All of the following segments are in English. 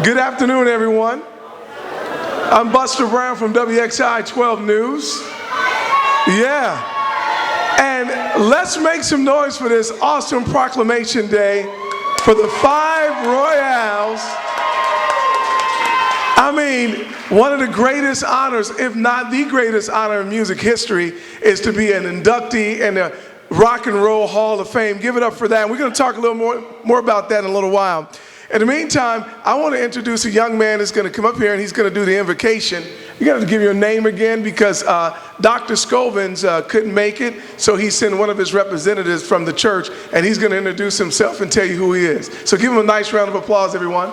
Good afternoon, everyone. I'm Buster Brown from WXI 12 News. Yeah. And let's make some noise for this awesome proclamation day for the 5 Royals. I mean, one of the greatest honors, if not the greatest honor in music history, is to be an inductee in the Rock and Roll Hall of Fame. Give it up for that. And we're going to talk a little more about that in a little while. In the meantime, I want to introduce a young man that's going to come up here and he's going to do the invocation. You got to give your name again because Dr. Scovins couldn't make it, so he sent one of his representatives from the church, and he's going to introduce himself and tell you who he is. So give him a nice round of applause, everyone.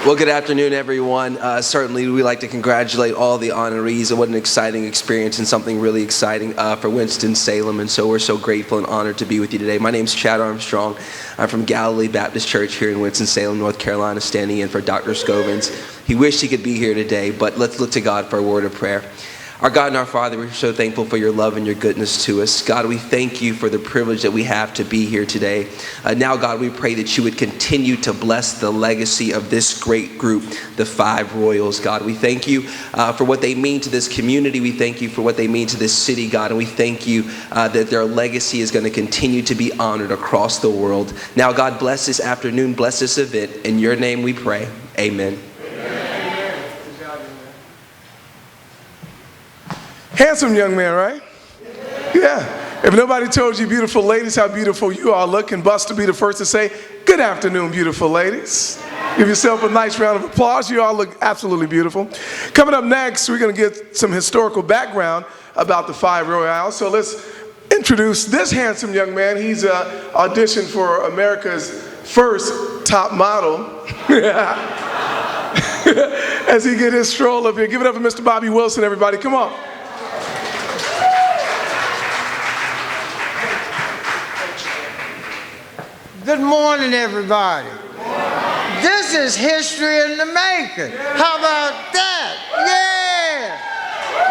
Well, good afternoon, everyone. Certainly, we'd like to congratulate all the honorees. What an exciting experience and something really exciting for Winston-Salem. And so we're so grateful and honored to be with you today. My name's Chad Armstrong. I'm from Galilee Baptist Church here in Winston-Salem, North Carolina, standing in for Dr. Scovins. He wished he could be here today, but let's look to God for a word of prayer. Our God and our Father, we're so thankful for your love and your goodness to us. God, we thank you for the privilege that we have to be here today. Now, God, we pray that you would continue to bless the legacy of this great group, the 5 Royals. God, we thank you for what they mean to this community. We thank you for what they mean to this city, God, and we thank you that their legacy is going to continue to be honored across the world. Now, God, bless this afternoon, bless this event. In your name we pray. Amen. Handsome young man, right? Yeah. If nobody told you, beautiful ladies, how beautiful you all look, and Buster be the first to say, good afternoon, beautiful ladies. Give yourself a nice round of applause. You all look absolutely beautiful. Coming up next, we're going to get some historical background about the 5 Royals. So let's introduce this handsome young man. He's auditioned for America's first top model. As he get his stroll up here. Give it up for Mr. Bobby Wilson, everybody. Come on. Good morning, everybody. This is history in the making. How about that?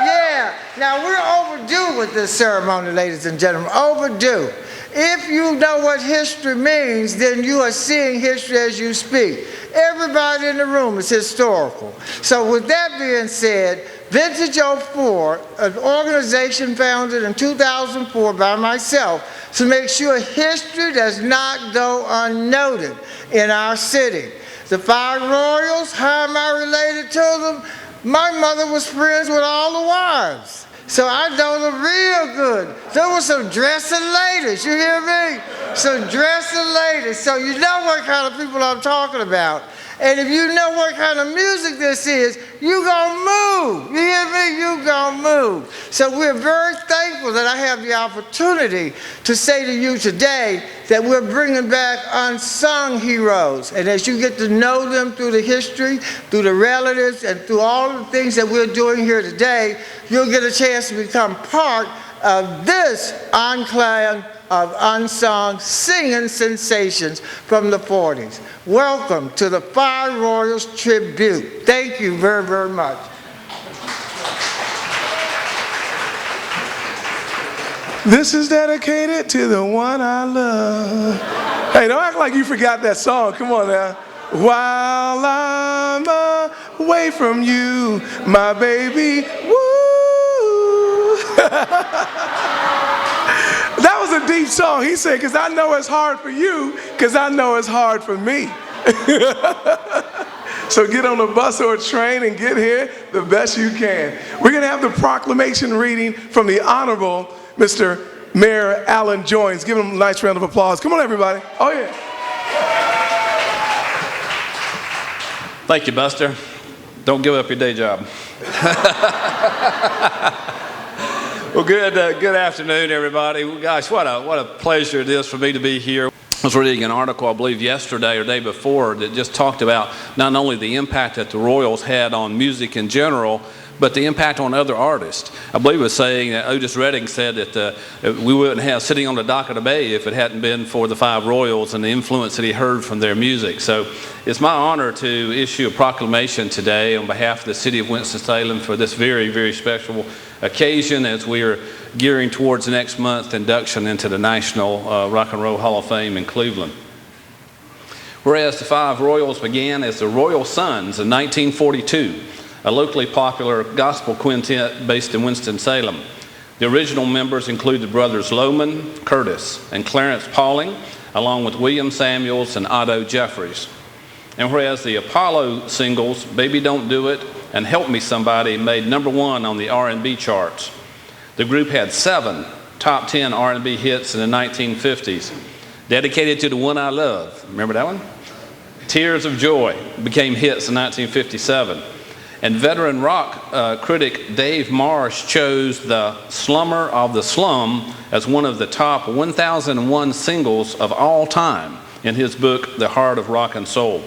Yeah. Now, we're overdue with this ceremony, ladies and gentlemen. Overdue. If you know what history means, then you are seeing history as you speak. Everybody in the room is historical. So with that being said, Vintage 04, an organization founded in 2004 by myself to make sure history does not go unnoted in our city. The 5 Royals, how am I related to them? My mother was friends with all the wives. So I know them real good. There were some dressing ladies, you hear me? Some dressing ladies. So you know what kind of people I'm talking about. And if you know what kind of music this is, you gonna move. You hear me? You gonna move. So we're very thankful that I have the opportunity to say to you today that we're bringing back unsung heroes. And as you get to know them through the history, through the relatives, and through all the things that we're doing here today, you'll get a chance to become part of this enclave of unsung singing sensations from the 40s. Welcome to the 5 Royals tribute. Thank you very, very much. This is dedicated to the one I love. Hey, don't act like you forgot that song. Come on now. While I'm away from you, my baby, woo. That was a deep song. He said, because I know it's hard for you, because I know it's hard for me. So get on a bus or a train and get here the best you can. We're going to have the proclamation reading from the Honorable Mr. Mayor Alan Joynes. Give him a nice round of applause. Come on, everybody. Oh, yeah. Thank you, Buster. Don't give up your day job. Well, good afternoon, everybody. Well, gosh, what a pleasure it is for me to be here. I was reading an article, I believe yesterday or the day before, that just talked about not only the impact that the Royals had on music in general, but the impact on other artists. I believe it was saying that Otis Redding said that we wouldn't have Sitting on the Dock of the Bay if it hadn't been for the 5 Royals and the influence that he heard from their music. So it's my honor to issue a proclamation today on behalf of the city of Winston-Salem for this very, very special occasion as we are gearing towards next month's induction into the National Rock and Roll Hall of Fame in Cleveland. Whereas the Five Royals began as the Royal Sons in 1942, a locally popular gospel quintet based in Winston-Salem. The original members included brothers Loman, Curtis, and Clarence Pauling, along with William Samuels and Otto Jeffries. And whereas the Apollo singles, Baby Don't Do It and Help Me Somebody, made #1 on the R&B charts, the group had 7 top 10 R&B hits in the 1950s. Dedicated to the One I Love, remember that one? Tears of Joy became hits in 1957. And veteran rock critic Dave Marsh chose the Slummer of the Slum as one of the top 1,001 singles of all time in his book, The Heart of Rock and Soul.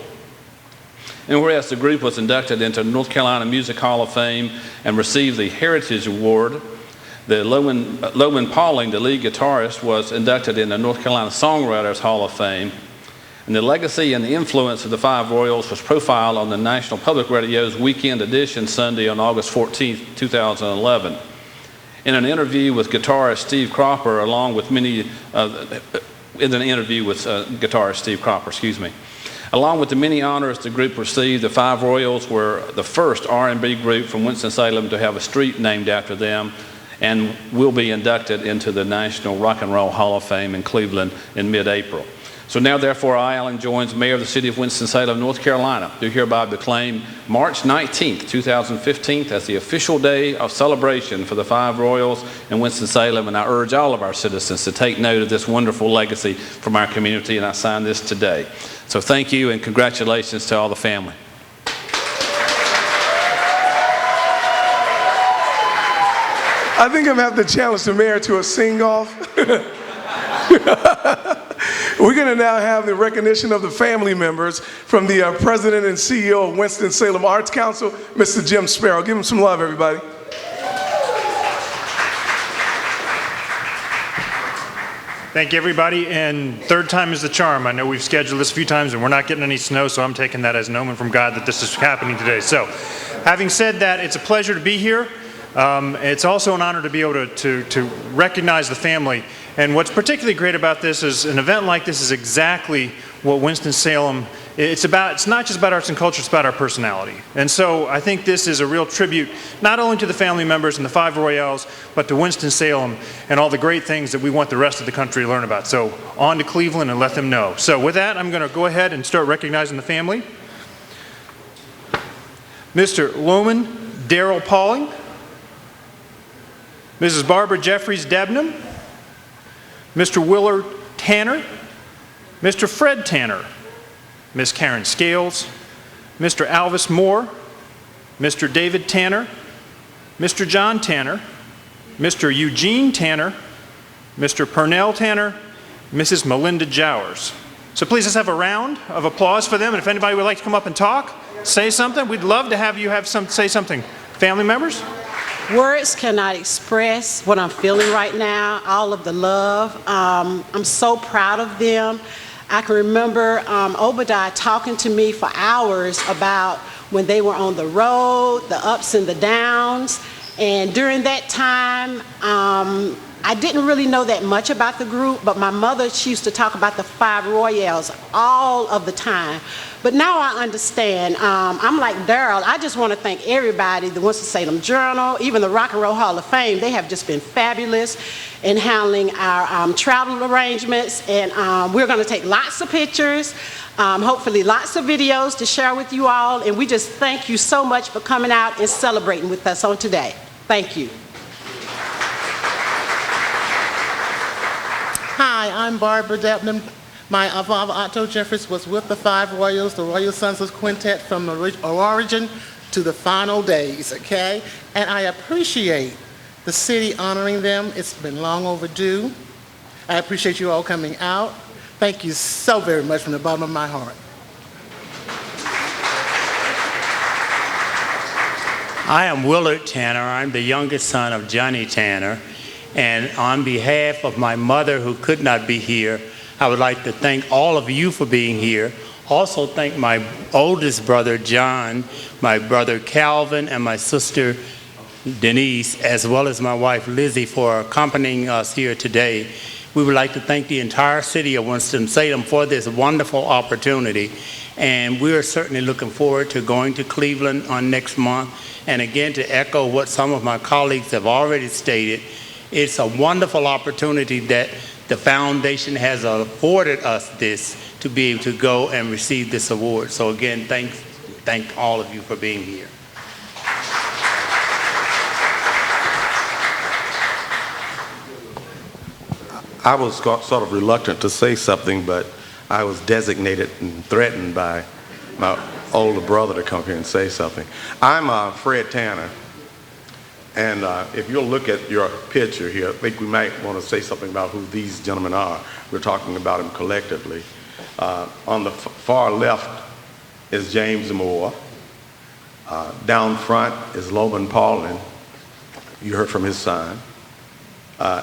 And whereas the group was inducted into North Carolina Music Hall of Fame and received the Heritage Award, the Loman Pauling, the lead guitarist, was inducted in the North Carolina Songwriters Hall of Fame. And the legacy and the influence of the Five Royals was profiled on the National Public Radio's Weekend Edition Sunday on August 14, 2011. In an interview with guitarist Steve Cropper, along with many, along with the many honors the group received, the Five Royals were the first R&B group from Winston-Salem to have a street named after them, and will be inducted into the National Rock and Roll Hall of Fame in Cleveland in mid-April. So now, therefore, I, Alan Joins, Mayor of the City of Winston-Salem, North Carolina, do hereby proclaim March 19th, 2015 as the official day of celebration for the Five Royals in Winston-Salem, and I urge all of our citizens to take note of this wonderful legacy from our community, and I sign this today. So thank you and congratulations to all the family. I think I'm going to have to challenge the mayor to a sing-off. We're going to now have the recognition of the family members from the president and CEO of Winston-Salem Arts Council, Mr. Jim Sparrow. Give him some love, everybody. Thank you, everybody, and third time is the charm. I know we've scheduled this a few times and we're not getting any snow, so I'm taking that as an omen from God that this is happening today. So, having said that, it's a pleasure to be here. It's also an honor to be able to recognize the family. And what's particularly great about this is an event like this is exactly what Winston-Salem, it's about. It's not just about arts and culture, it's about our personality. And so I think this is a real tribute, not only to the family members and the Five Royals, but to Winston-Salem and all the great things that we want the rest of the country to learn about. So on to Cleveland and let them know. So with that, I'm going to go ahead and start recognizing the family. Mr. Loman Darrell Pauling, Mrs. Barbara Jeffries Debnam, Mr. Willard Tanner, Mr. Fred Tanner, Miss Karen Scales, Mr. Alvis Moore, Mr. David Tanner, Mr. John Tanner, Mr. Eugene Tanner, Mr. Purnell Tanner, Mrs. Melinda Jowers. So please let's have a round of applause for them. And if anybody would like to come up and talk, say something, we'd love to have you say something. Family members? Words cannot express what I'm feeling right now, all of the love. I'm so proud of them. I can remember Obadiah talking to me for hours about when they were on the road, the ups and the downs. And during that time, I didn't really know that much about the group, but my mother, she used to talk about the Five Royals all of the time. But now I understand. I'm like Daryl. I just want to thank everybody, the Winston-Salem Journal, even the Rock and Roll Hall of Fame. They have just been fabulous in handling our travel arrangements. And we're going to take lots of pictures, hopefully lots of videos to share with you all. And we just thank you so much for coming out and celebrating with us on today. Thank you. Hi, I'm Barbara Debnam. My father, Otto Jeffries, was with the Five Royals, the Royal Sons of Quintet, from the origin to the final days, okay? And I appreciate the city honoring them. It's been long overdue. I appreciate you all coming out. Thank you so very much from the bottom of my heart. I am Willard Tanner. I'm the youngest son of Johnny Tanner. And on behalf of my mother, who could not be here, I would like to thank all of you for being here. Also thank my oldest brother, John, my brother, Calvin, and my sister, Denise, as well as my wife, Lizzie, for accompanying us here today. We would like to thank the entire city of Winston-Salem for this wonderful opportunity. And we are certainly looking forward to going to Cleveland on next month. And again, to echo what some of my colleagues have already stated, it's a wonderful opportunity that the foundation has afforded us this to be able to go and receive this award. So again, thank all of you for being here. I was sort of reluctant to say something, but I was designated and threatened by my older brother to come here and say something. I'm Fred Tanner, and if you'll look at your picture here, I think we might want to say something about who these gentlemen are. We're talking about them collectively. On the far left is James Moore. Down front is Loban Paulin. You heard from his son.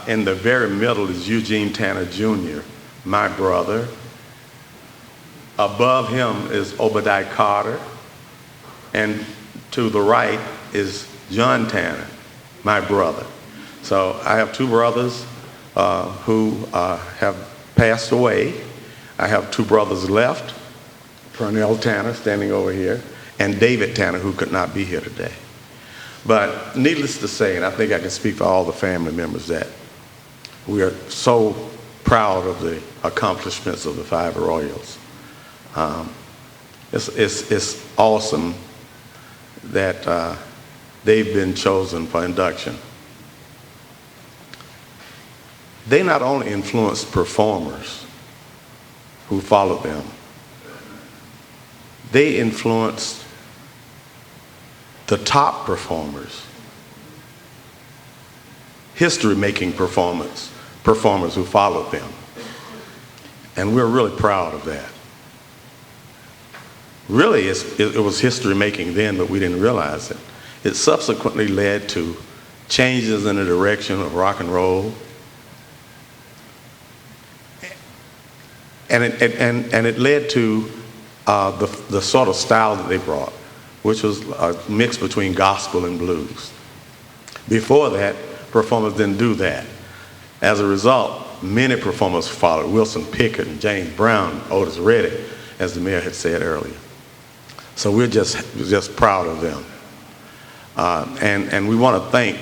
In the very middle is Eugene Tanner Jr., my brother. Above him is Obadiah Carter. And to the right is John Tanner, my brother. So I have two brothers who have passed away. I have two brothers left, Pernell Tanner standing over here, and David Tanner, who could not be here today. But needless to say, and I think I can speak for all the family members, that we are so proud of the accomplishments of the Five Royals. It's awesome that they've been chosen for induction. They not only influenced performers who followed them, they influenced the top performers, history-making performers who followed them. And we're really proud of that. Really, it was history-making then, but we didn't realize it. It subsequently led to changes in the direction of rock and roll. And it led to the sort of style that they brought, which was a mix between gospel and blues. Before that, performers didn't do that. As a result, many performers followed: Wilson Pickett, and James Brown, Otis Redding, as the mayor had said earlier. So we're just proud of them. And we want to thank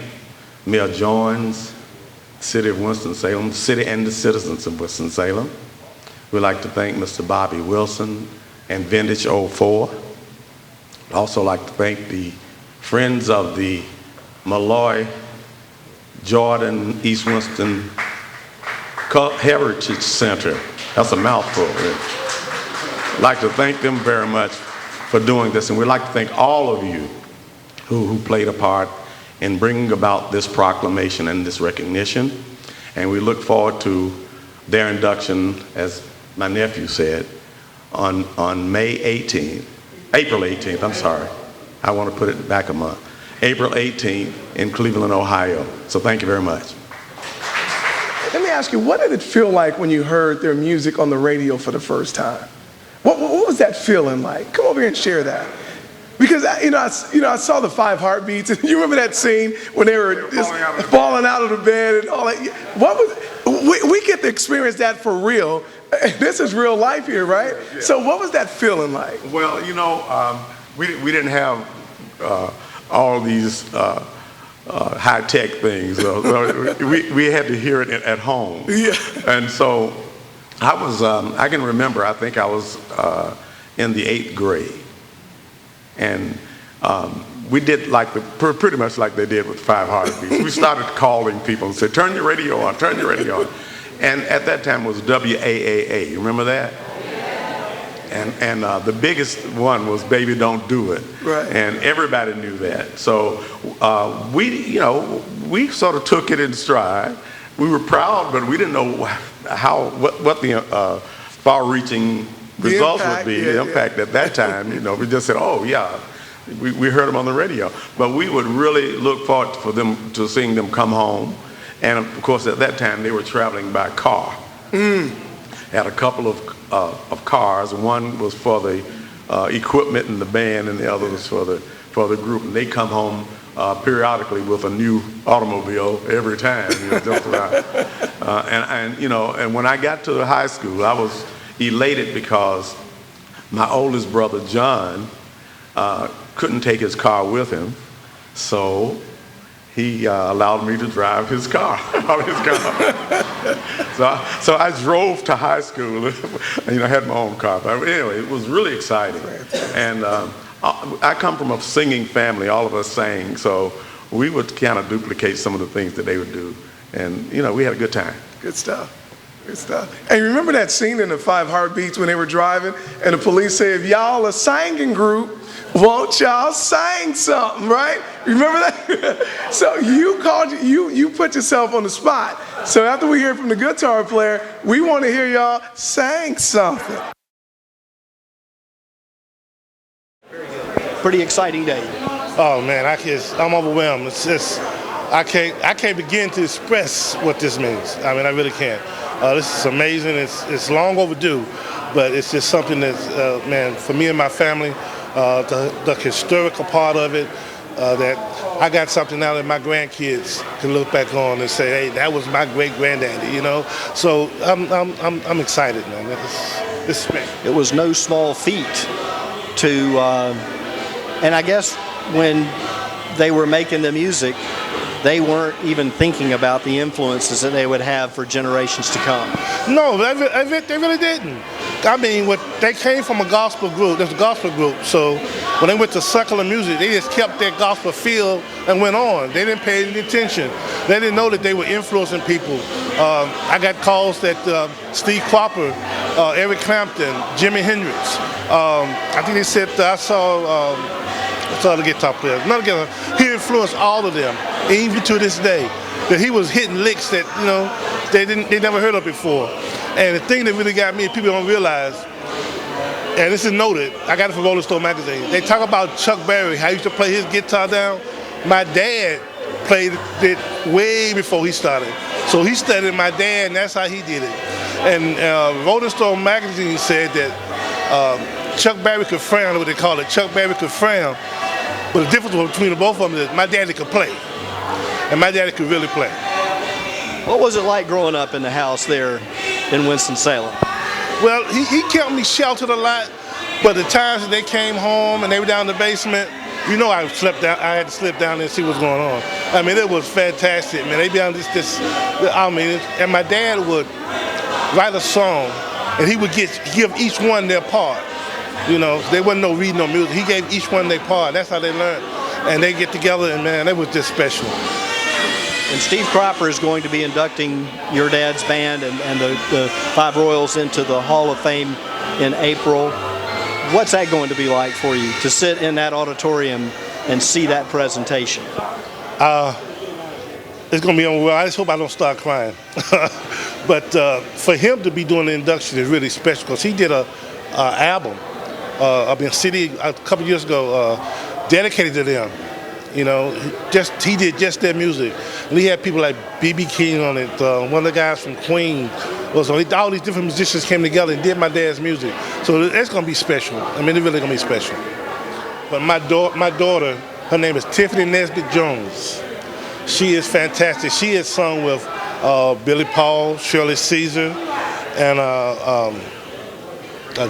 Mayor Jones, City of Winston-Salem, city and the citizens of Winston-Salem. We'd like to thank Mr. Bobby Wilson and Vintage 04. I'd also like to thank the Friends of the Malloy Jordan East Winston Heritage Center. That's a mouthful. I'd like to thank them very much for doing this, and we'd like to thank all of you who played a part in bringing about this proclamation and this recognition. And we look forward to their induction, as my nephew said, on April 18th, I'm sorry. I want to put it back a month. April 18th in Cleveland, Ohio. So thank you very much. Let me ask you, what did it feel like when you heard their music on the radio for the first time? What was that feeling like? Come over here and share that. Because I saw the 5 Heartbeats, and you remember that scene when they were just falling out of the bed and all that. What was? We get to experience that for real. This is real life here, right? Yeah. So what was that feeling like? Well, we didn't have all these high-tech things. We had to hear it at home. Yeah. And so I can remember, I think I was in the 8th grade. And we did pretty much like they did with 5 Heartbeats. We started calling people and said, turn your radio on, turn your radio on. And at that time it was WAAA. You remember that? And the biggest one was Baby Don't Do It. Right. And everybody knew that. So we sort of took it in stride. We were proud, but we didn't know what the far-reaching results would be, the impact at that time. We just said, oh yeah, we heard them on the radio. But we would really look forward to seeing them come home. And of course, at that time, they were traveling by car. Had a couple of cars. One was for the equipment and the band, and the other was for the group. And they come home periodically with a new automobile every time. And when I got to high school, I was elated because my oldest brother, John, couldn't take his car with him, so he allowed me to drive his car. So I drove to high school. I had my own car. But anyway, it was really exciting. And I come from a singing family. All of us sang, so we would kind of duplicate some of the things that they would do. And we had a good time. Good stuff. Good stuff. And remember that scene in the Five Heartbeats when they were driving and the police said, if y'all a singing group, won't y'all sing something, right? Remember that? So you put yourself on the spot. So after we hear from the guitar player, we want to hear y'all sing something. Pretty exciting day. Oh man, I'm overwhelmed. It's just, I can't begin to express what this means. I mean, I really can't. This is amazing. It's long overdue, but it's just something that's, man, for me and my family, the historical part of it, that I got something now that my grandkids can look back on and say, hey, that was my great granddaddy, So I'm excited, man. It's great. It was no small feat to, and I guess when they were making the music, they weren't even thinking about the influences that they would have for generations to come. No, they really didn't. I mean, they came from a gospel group. There's a gospel group. So when they went to secular music, they just kept their gospel feel and went on. They didn't pay any attention. They didn't know that they were influencing people. I got calls that Steve Cropper, Eric Clapton, Jimi Hendrix. I think they said I saw the guitar players. He influenced all of them, even to this day. That he was hitting licks that they never heard of before. And the thing that really got me, people don't realize, and this is noted, I got it from Rolling Stone magazine. They talk about Chuck Berry, how he used to play his guitar down. My dad played it way before he started. So he studied my dad, and that's how he did it. And Rolling Stone magazine said that Chuck Berry could frown, what they call it. Chuck Berry could frown, but the difference between the both of them is my daddy could play, and my daddy could really play. What was it like growing up in the house there in Winston-Salem? Well, he kept me sheltered a lot, but the times that they came home and they were down in the basement, I had to slip down there and see what's going on. I mean, it was fantastic, man. They be on and my dad would write a song, and he would give each one their part. There wasn't no reading no music. He gave each one their part. That's how they learned. And they get together, and man, it was just special. And Steve Cropper is going to be inducting your dad's band and the Five Royals into the Hall of Fame in April. What's that going to be like for you, to sit in that auditorium and see that presentation? It's going to be unreal. I just hope I don't start crying. But for him to be doing the induction is really special, because he did an album up in City a couple years ago dedicated to them. He did just their music. And he had people like B.B. King on it. One of the guys from Queen was on it. All these different musicians came together and did my dad's music. So it's going to be special. I mean, it's really going to be special. But my daughter, her name is Tiffany Nesbitt Jones. She is fantastic. She has sung with Billy Paul, Shirley Caesar, and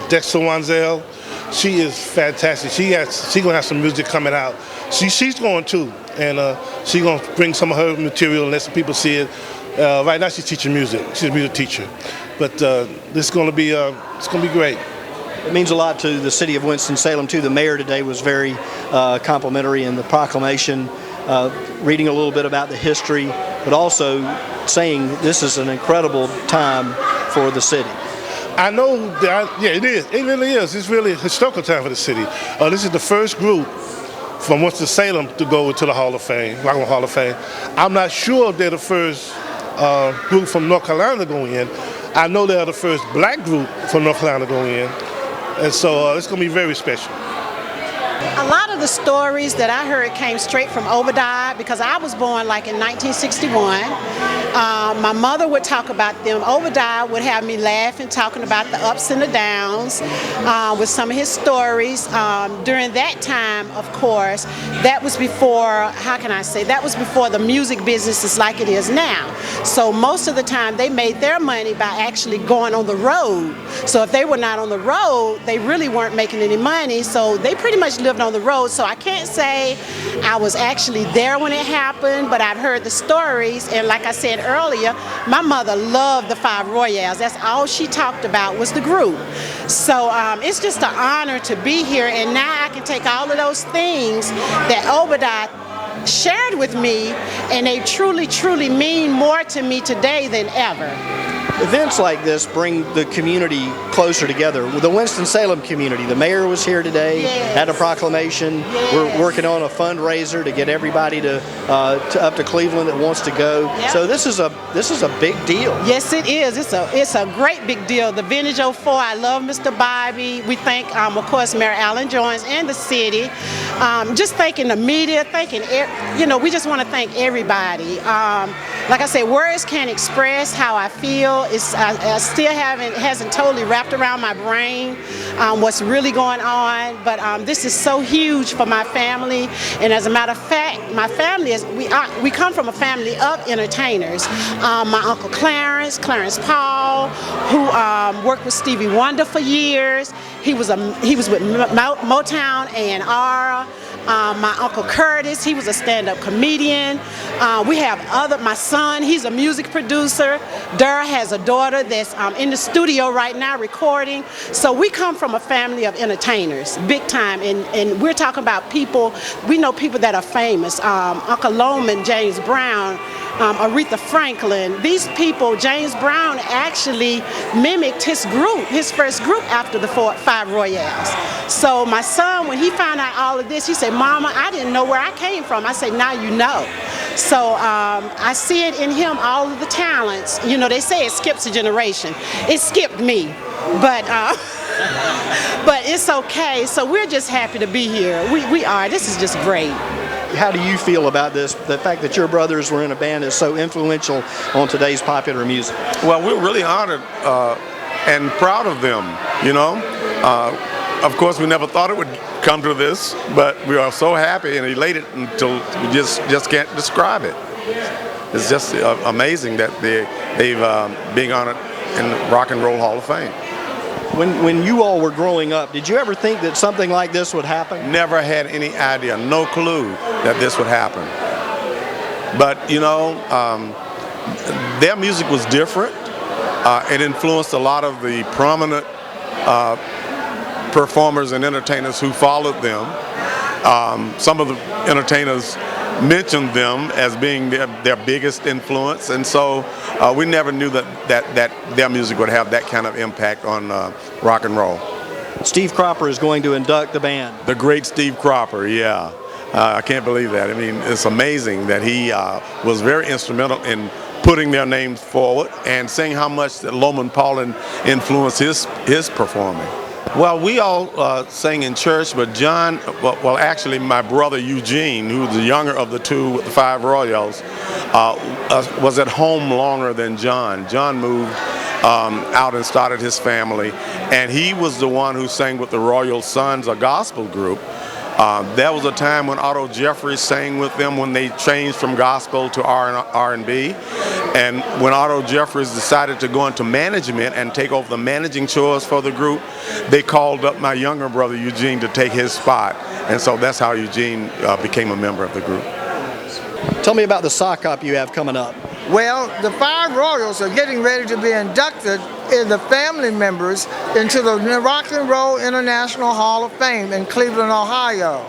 Dexter Wanzel. She is fantastic. She's gonna have some music coming out. She's going too, and she's gonna bring some of her material and let some people see it. Right now she's teaching music. She's a music teacher, but this is gonna be it's gonna be great. It means a lot to the city of Winston-Salem too. The mayor today was very complimentary in the proclamation, reading a little bit about the history, but also saying this is an incredible time for the city. I know that, it is. It really is. It's really a historical time for the city. This is the first group from Winston-Salem to go to the Hall of Fame, Rock and Roll Hall of Fame. I'm not sure if they're the first group from North Carolina to go in. I know they're the first black group from North Carolina to go in. And so it's going to be very special. A lot of of the stories that I heard came straight from Obadiah, because I was born like in 1961. My mother would talk about them. Obadiah would have me laughing, talking about the ups and the downs with some of his stories. During that time, of course, that was before, how can I say, that was before the music business is like it is now. So most of the time they made their money by actually going on the road. So if they were not on the road, they really weren't making any money. So they pretty much lived on the road. So I can't say I was actually there when it happened, but I've heard the stories. And like I said earlier, my mother loved the Five Royales. That's all she talked about was the group. So it's just an honor to be here. And now I can take all of those things that Obadiah shared with me, and they truly, truly mean more to me today than ever. Events like this bring the community closer together. The Winston-Salem community, the mayor was here today, Yes. had a proclamation. Yes. We're working on a fundraiser to get everybody to up to Cleveland that wants to go. Yep. So this is a big deal. Yes, it is. It's a great big deal. The Vintage 04, I love Mr. Bobby. We thank, of course, Mayor Allen Jones and the city. Just thanking the media, we just want to thank everybody. Like I said, words can't express how I feel. I still hasn't totally wrapped around my brain what's really going on. But this is so huge for my family. And as a matter of fact, my family we come from a family of entertainers. My uncle Clarence Paul, who worked with Stevie Wonder for years. He was with Motown A&R. My uncle Curtis, he was a stand-up comedian. We have my son, he's a music producer. Dara has a daughter that's in the studio right now recording. So we come from a family of entertainers, big time. And we're talking about people, we know people that are famous. Uncle Loman, James Brown, Aretha Franklin. These people, James Brown actually mimicked his first group after the Five Royales. So my son, when he found out all of this, he said, "Mama, I didn't know where I came from." I said, "Now you know." So I see it in him, all of the talents. You know, they say it skips a generation. It skipped me, but it's okay. So we're just happy to be here. We are. This is just great. How do you feel about this, the fact that your brothers were in a band is so influential on today's popular music? Well, we're really honored and proud of them, you know. Of course, we never thought it would come to this, but we are so happy and elated until we just can't describe it. It's just amazing that they've being honored in the Rock and Roll Hall of Fame. When you all were growing up, did you ever think that something like this would happen? Never had any idea, no clue that this would happen. But, you know, their music was different. It influenced a lot of the prominent performers and entertainers who followed them. Some of the entertainers mentioned them as being their biggest influence, and so we never knew that their music would have that kind of impact on rock and roll. Steve Cropper is going to induct the band. The great Steve Cropper, yeah. I can't believe that. I mean, it's amazing that he was very instrumental in putting their names forward and saying how much that Loman Paul influenced his performing. Well, we all sang in church, but John, well, actually my brother Eugene, who was the younger of the two with the Five Royals, was at home longer than John. John moved out and started his family, and he was the one who sang with the Royal Sons, a gospel group. There was a time when Otto Jeffries sang with them when they changed from gospel to R&B. And when Otto Jeffries decided to go into management and take over the managing chores for the group, they called up my younger brother Eugene to take his spot. And so that's how Eugene became a member of the group. Tell me about the sock hop you have coming up. Well, the Five Royals are getting ready to be inducted in the family members into the Rock and Roll International Hall of Fame in Cleveland, Ohio.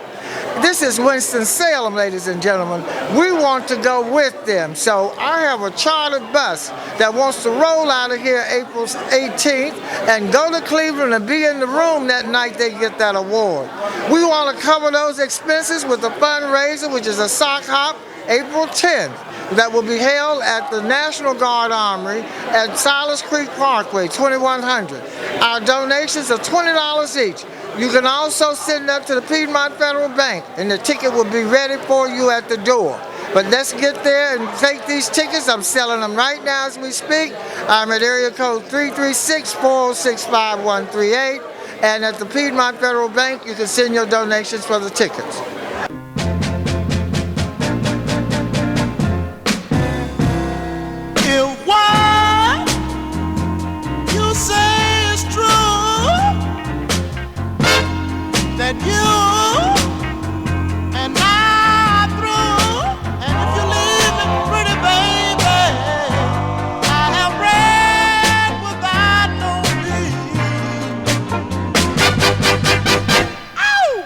This is Winston-Salem, ladies and gentlemen. We want to go with them. So I have a chartered bus that wants to roll out of here April 18th and go to Cleveland and be in the room that night they get that award. We want to cover those expenses with a fundraiser, which is a sock hop, April 10th. That will be held at the National Guard Armory at Silas Creek Parkway, 2100. Our donations are $20 each. You can also send up to the Piedmont Federal Bank, and the ticket will be ready for you at the door. But let's get there and take these tickets. I'm selling them right now as we speak. I'm at area code 336-406-5138. And at the Piedmont Federal Bank, you can send your donations for the tickets. If what you say is true, that you and I are through, and if you leave me, pretty baby, I have read without no need. Ow!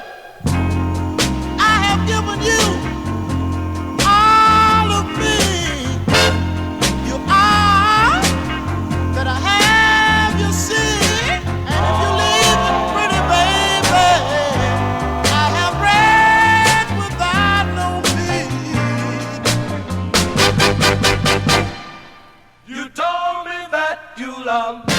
I have given you all of me. You are that I have, you see, and if you leave me, pretty baby, I have read without no need. You told me that you loved me.